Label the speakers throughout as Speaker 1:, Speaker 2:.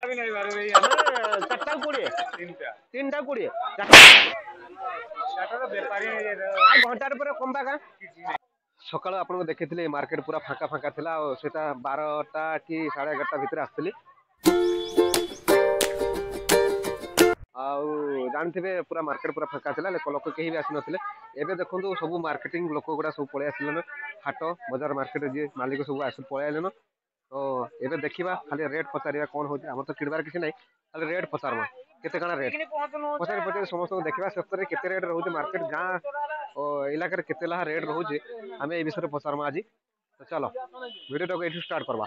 Speaker 1: चारटा कोड़े तीन टा कोड़े घंटार पर कम का सकाल आपको देखी मार्केट पूरा फाँका फाँका था से 12टा कि 11:30 भितर आसली जानते पूरा मार्केट पूरा फाँका था लोक कहीं भी आसी ना एवं देखो सब मार्केटिंग लोक गुड़ा सब पलि आसलन हाट बजार मार्केट जी मालिक सब आस पलैन तो ये देखा खाली रेट पचार कौन हो तो किणवार किसी ना खाली रेट पचारमा केते काना रेट पचार पचार समस्त देखा सप्ताह केते रेट रोचे मार्केट गाँ इलाकार केते लाहा रेट रोचे आम ए विषय पचारमा आज तो चलो वीडियो ये स्टार्ट करवा।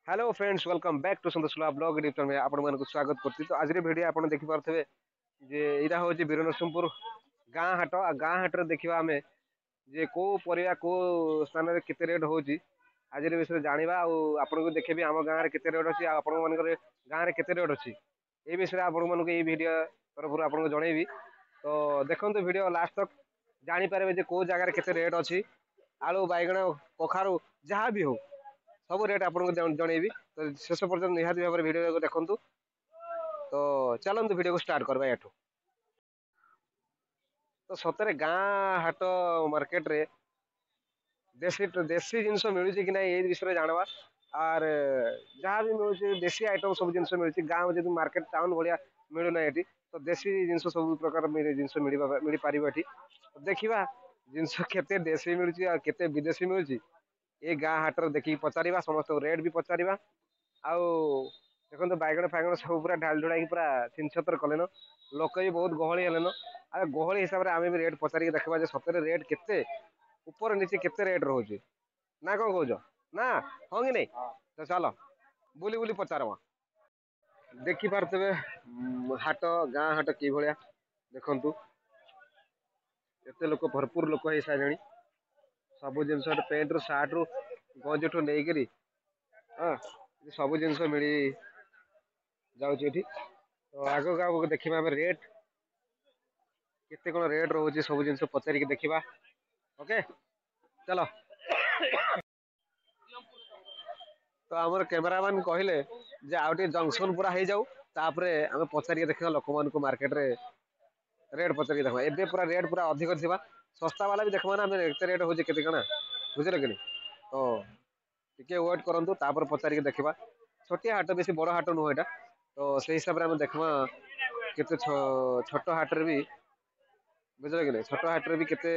Speaker 1: Hello friends welcome back to Santosh blog YouTube में आपको स्वागत करती तो आज वीडियो आप देखी पारे जे यहाँ हूँ वीर नरसिंहपुर गाँ हाट गाँ हाट देखा आम जे को परिया को स्थान में केते रेट हो आज विषय जाना आपको देखेबी आम गाँव में केते रेट अच्छी आपण मान गाँव में केते रेट अच्छी ये विषय आपण ये वीडियो तरफ आपको जनइबी तो देखो वीडियो लास्ट तक जानीपारे जे कौ जगार केते रेट अच्छी आलू बैगण कखारू जहाँ भी हो सब रेट आपको जनइबी तो शेष पर्यटन निहाती भाव में वीडियो देखूँ तो चलते वीडियो को स्टार्ट करवा या तो सतरे गाँ हाट मार्केट रे देशी देशी जिनस मिलूँ कि ना ये विषय जानवा आर जहाँ भी मिलूँ देशी आइटम सब जिन मिलूँ गाँव जो मार्केट टाउन भाया मिलूना ये तो देशी जिनस सब प्रकार जिनस मिल पार ये देखा जिनस केते देशी मिलूँ केते विदेशी मिलूँ ये गाँ हाटर देखिए पचार समस्त रेट भी पचार आउ देखो बैगण फैगण सब पूरा ढाल ढुड़ा पूरा 3-7 कलेन लोक भी बहुत गहली हेलन आ गहली हिसाब से आम भी रेट पचार देखा जे सतरे रेट केते ऊपर नीचे केते रेट रोचे ना कौन कौच ना हाँ कि नहीं तो चलो बुली बुली पचारमा देखी पारे हाट गाँ हाट कि भाया देखु एत लोक भरपूर लोक हो सारे सब जिन पेंट रु सार्ट रु गंज ठू नहीं हाँ सब जिनस मिल जाऊँगी तो आग आगे देखा आम रेट केते कौन रेट रोचे सब जिन पचारिक देखा ओके चलो तो आमर कैमरामैन कहले जे आउटे जंक्शन पूरा हो जाऊ तापर आम पचारिक देखा लोक मान मार्केट रे रेट पचारिक देखा एबे पूरा रेट पूरा अधिक थी सस्ता वाला भी देखा ना एत रेट हो बुझे कि तो टे वेट करूँ तापर पचारिक देखा छोटिया हाट बेसी बड़ हाट नुह यहाँ तो से हिसाब से आम देखा केते छोट हाट भी बुझल कि नहीं छोट हाट भी केते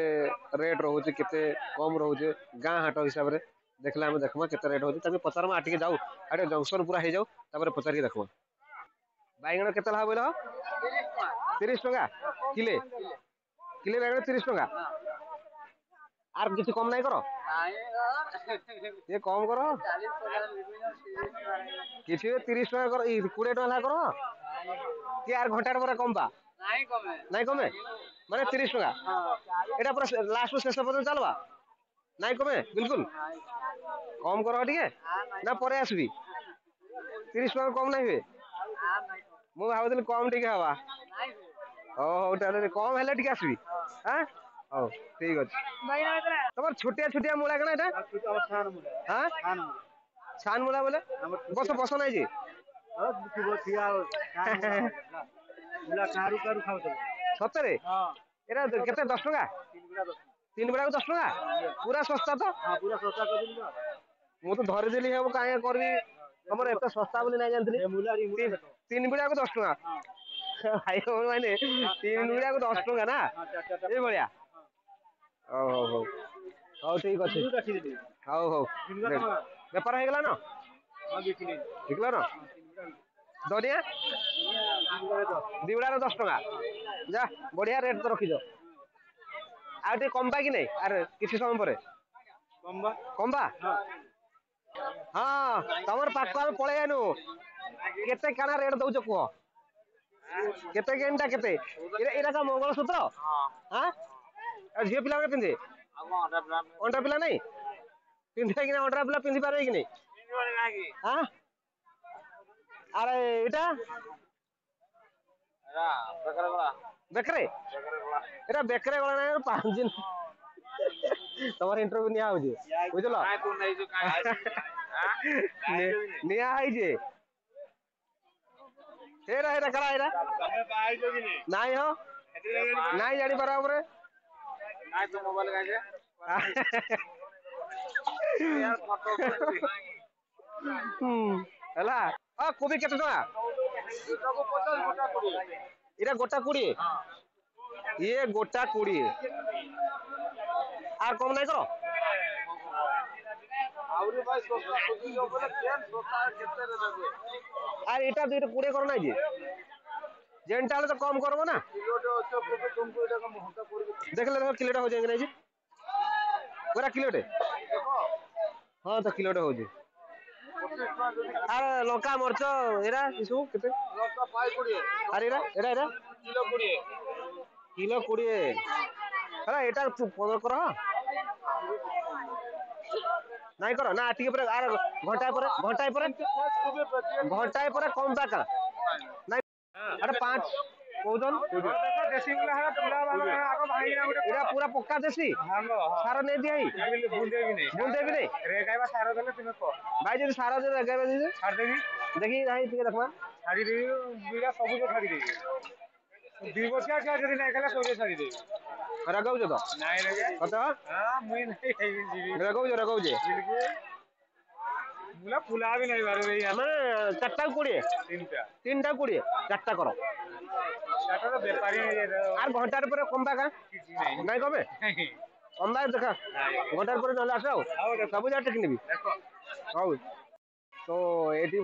Speaker 1: रेट रोचे केते कम रोचे गाँ हाट हिसाब से देखला आम देखा केते रेट होती पचारमा आटिके जाऊ आटे जंक्शन पूरा हो जाऊ तापर पचारिक देखा बैगण केते ला बोल 30 टका किले किले बैगण 30 टका आर किसी कम नहीं करो ये कम करो किसी 30 टका कर 20 टका करो कि यार घंटार पर कम बा नहीं कमे माने 30 टका एटा पूरा लास्ट शेष पर्यंत चलवा नहीं कमे बिल्कुल कम करो टे ना पर आसबी 30 टका कम नहीं हुए मु भावुली कम टे हवा हो कम हेल्ले टे आसबी हाँ हो ठीक अच्छे तुम छोटिया छोटिया मूला कना हाँ छान मूला बोले बस बस नहीं सतरे एरा केते 10 टका 3 बेला 10 टका पूरा सस्ता तो मुझे धरीदेली हम कहीं करबी तुम एत सस्ता बोली नहीं जानती 3 बेला 10 टका भाई मैंने 3 बेला 10 टका ना ये भाया हो हो हो हो ठीक अच्छे हो हो बेपार हो गला ना ठीक ना धनिया दिवड़ा 10 टका जा बढ़िया रेट तो रखीज आउ कम बा कि नहीं आर किसी समय पर कम बा हाँ तुम पाख आम पलि आनु केते काना रेट दौच कह केते केनटा केते एरा का मंगलसूत्र हाँ झील पिला पिंधे अंडा पिला नहीं पिंधे कि अंडा पिला पिंधि पारे कि नहीं हाँ अरे इटा बेकरे एटा बेकरे गला ना 5 दिन तमर इंटरव्यू निया हो बुझल निया है जे हेरा हेरा करा हेरा नहीं हो नहीं जानी बराबर नहीं तो मोबाइल का ହେଲା କୋବି କେତେ ଟଙ୍କା ଏଇଟା ଗୋଟା 20 ଇଏ ଗୋଟା 20 আর কম নাই কর আর এটা দুইটা 20 কর নাই যে যেনটা হলে তো কম করবো না দেখলে দেখো কিলোটা হচ্ছে কি নাই যে পুরা কিলোটে হ্যাঁ তো কিলোটে হচ্ছে আর লঙ্কা মরচ এরা এসব কেতে আর এরা এরা এরা কিলো 20 হ্যাঁ এটা 15 কর নাই কর না টিকে পরে আর ঘন্টায় পরে কম টাকা নাই আরে 5 কৌজন দেশি গুলা হলা পুরা ভালো আগে ভাইরা পুরা পুরা পক্কা দেশি সার নেই দিই বুন দেবি নেই রেগাইবা সার দেলে তুমি কো ভাই যদি সার দে রেগাইবা দিছে ছাড় দেবি দেখি ভাই ঠিক দেখবা ছাড়ি দেবি দুইটা সবুজ ছাড়ি দেবি দুই বছর কে যদি না খেলা সবুজ ছাড়ি দেবি রেগাউছ তো নাই রেগে কত হ্যাঁ মুই নাই জিবি রেগাউছ মুলা ফুলা भी नहीं बारे भाई हमें चारटा 20 तीनटा 20 चारटा करो चारटा तो व्यापारी है আর ঘন্টার পরে কমবা কা নাই কমে কমবা দেখা ঘন্টার পরে নলে আসো সবু যা টেক নিবি হউ তো এটি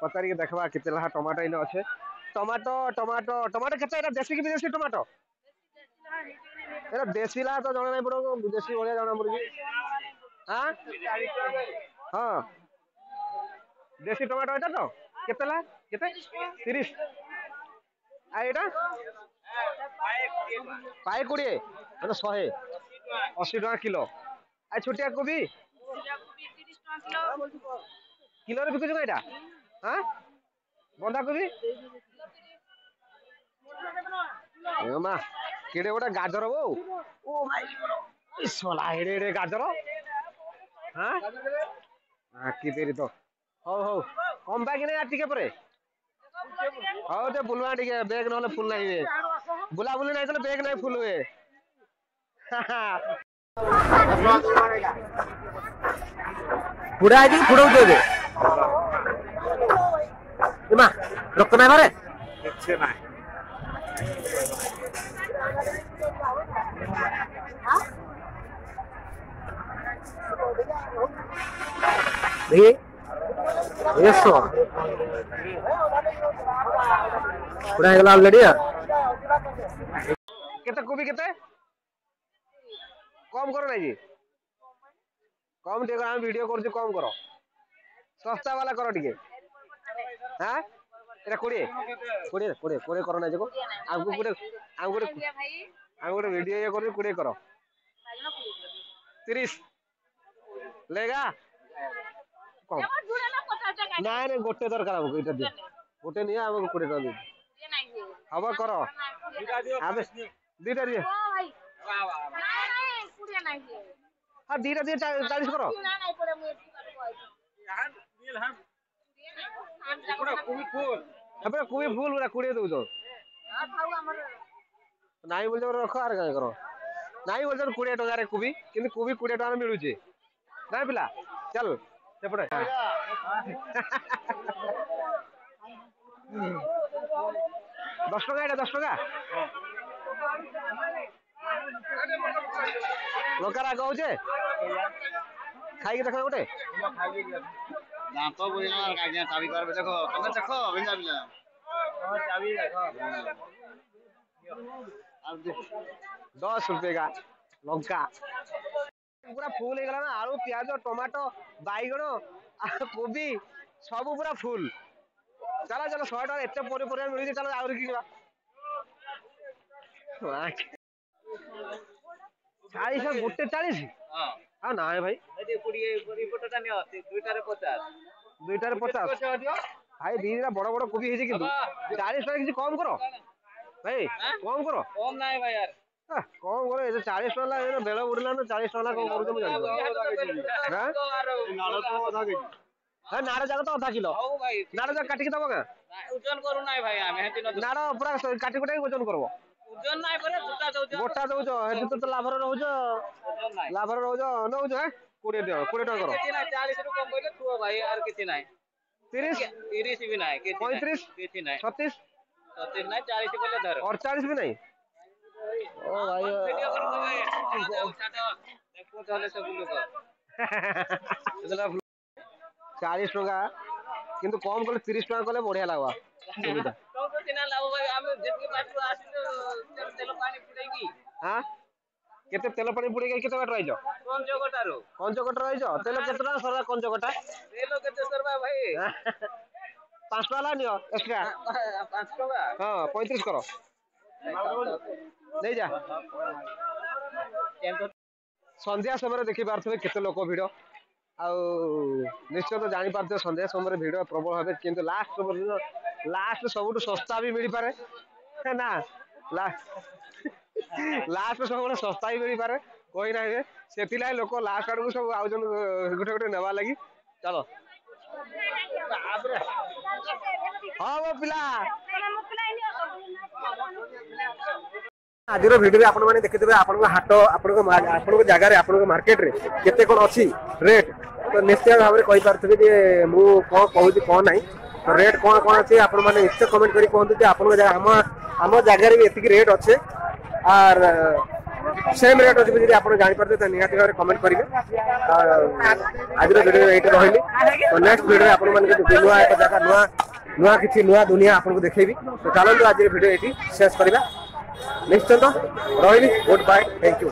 Speaker 1: পচারি দেখবা কেতে লাহা টমাটো ইনে আছে টমাটো কেতে এটা দেশি কি বিদেশি টমাটো এটা দেশি লা তো জানা নাই পড়ো বিদেশি বলে জানা পড়বি হ্যাঁ হ্যাঁ देसी टमाटो এটা তো কেতেলা কেতে 30 আর এটা পায়ে 20 মানে 100 80 টাকা কিলো আর ছোটিয়া কবি 30 টাকা কিলো রে বিকুছ এটা হ্যাঁ বন্ধা কবি মা কেড়ে ওটা গাজর বউ ও ভাই সোলা হেড়ে হেড়ে গাজর হ্যাঁ কি দেরি তো ହଉ ହଉ କମ ବାକି ନାହିଁ ଟିକେ ପରେ ହଉ ଟିକେ ବୁଲବା ଟିକେ ବେଗ ନହେଲେ ଫୁଲ ନାହିଁ ବୁଲାବୁଲି ନାହିଁ କଲେ ବେଗ ନାହିଁ ଫୁଲ ହୁଏ ବୁଢା ହେଇକି ଫୁଡଉଛୁ ଏବେ ମା ରକ୍ତ ନାହିଁ ଘରେ କିଛି ନାହିଁ देखिए eso udah gala already ya केते कोबी केते कम करो ना जी कम टे हम वीडियो कर कम करो सस्ता वाला करो टिके हां एटा 20 करो ना जको आगु गुडे वीडियो ये कर 20 करो 30 लेगा कम नहीं नहीं गोटे दरकार हमको इटा दे गोटे नहीं हमको 20 टका दे हवा करो आबे दीटा दिए हां नहीं 20 नहीं दिए हां दीटा दिए 40 करो ना नहीं पड़े मु यहां दिल हम पूरा कुबी फूल अबे कुबी फूल पूरा 20 दउ तो हां खाऊ हमर नहीं बोल जो रखो आर काय करो नहीं बोल जो 20 टका रे कुबी किंतु कुबी 20 टका में मिलु जे ना पिला चल सेपड़े 10 टका এটা 10 टका लोकार आग होचे खाई के देखो गोटे दांत बोइना काज्या चाबी करबे देखो तमे देखो बिना बिना हां चाबी देखो अब 10 रुपए का लंका पूरा फुल हे गला ना आलू प्याज टमाटो बाईगण कोबी सब पूरा फुल चलो चलो 100 टका एते परे परे मिली चलो आउर की 40 गोटे 40 हां ना भाई 20 रिपोर्टटा नियो दुइटारे 50 भाई दीरा बड़ बड़ कोबी हे किंतु 40 टका किसी कम करो भाई कम करो कम नाही भाई यार कौन बोले 40 टका ला बेला उड़ला ना 40 टका कौन करू तुम जानो हां नाड़ तो आधा केजी हां नाड़ जागा तो आधा किलो नाड़ जागा काट के दबो का
Speaker 2: ওজন করু নাই ভাই আমি হেতি ন
Speaker 1: নাড় পুরা কাটি কুটাই ওজন করব
Speaker 2: ওজন নাই পরে
Speaker 1: গোটা দଉଛ ହେଠି ତ ଲାଭରେ ରହୁଛ
Speaker 2: ওজন নাই
Speaker 1: ଲାଭରେ ରହୁଛ ନଉଛ 20 ଟଙ୍କା କର
Speaker 2: କିଛି ନାହିଁ 40 ରୁ କମ କହିଲେ ଥୁଅ ଭାଇ আর କିଛି ନାହିଁ
Speaker 1: 30
Speaker 2: 30 ବି ନାହିଁ କିଛି ନାହିଁ
Speaker 1: 35
Speaker 2: କିଛି ନାହିଁ
Speaker 1: 36
Speaker 2: 36 ନାହିଁ 40 କହିଲେ ଧର
Speaker 1: 48 ବି ନାହିଁ ओ भाई
Speaker 2: ଭିଡିଓ କର ଭାଇ ଯାଉ ଛାଡ ଦେଖୁ ତାହେଲେ ସବୁ ଲୋକ
Speaker 1: 40 ଟଙ୍କା କିନ୍ତୁ କମ କଲେ 30 ଟଙ୍କା କଲେ ବଢିଆ ଲାଗବା ସୁବିଧା
Speaker 2: ତ ଚିନା ଲାଭ ଭାଇ ଆମେ ଯେତିକି ବାଟରୁ ଆସିଲୁ ତେଲ ପାଣି ପୁଡେଇକି
Speaker 1: हां केते तेल पानी पुड़ी केते बाट रहिजो कंजकटा रहिजो तेल केते टका सरला कंजकटा
Speaker 2: तेल केते सरबा भाई
Speaker 1: 5 टका लानियो एक्स्ट्रा
Speaker 2: 5 टका
Speaker 1: हां 35 करो ले जा संध्या समय देखि पारथबे केते लोक भिड़ आ निश्चय तो जानी पारथबे संध्या समय भिड़ प्रबल भाबे किंतु लास्ट सबुठ सस्ता भी मिल पारे ना लास्ट सब सस्ता भी मिल पारे कोई ना से लोक लास्ट आड़ को सब आउ गोटे गोटे नेवा लगी चलो हाँ वो पिला आज भिडियो आपण मैंने देखिए आपण हाट आपण जगार आपण मार्केट रे केते कोन अछि रेट तो निश्चय भाव में कहि पारथबे जे मु कोन कहूची कोन नाही तो रेट कोन कोन अछि आपण माने निश्चय कमेंट करी कहंतु जे आपण हम जगार भी एतिक रेट अच्छे और सेम रेट अच्छे यदि आप जानी पारते तो निहाती भाव कमेंट करेंगे आज वीडियो ये रही तो नेक्स्ट वीडियो आप नुआ एक जगह नुआ नुआ किसी नुआ दुनिया आपको देखेबी तो चलते आज वीडियो ये शेष करवा निश्चिंत रही गुड बाय थैंक यू।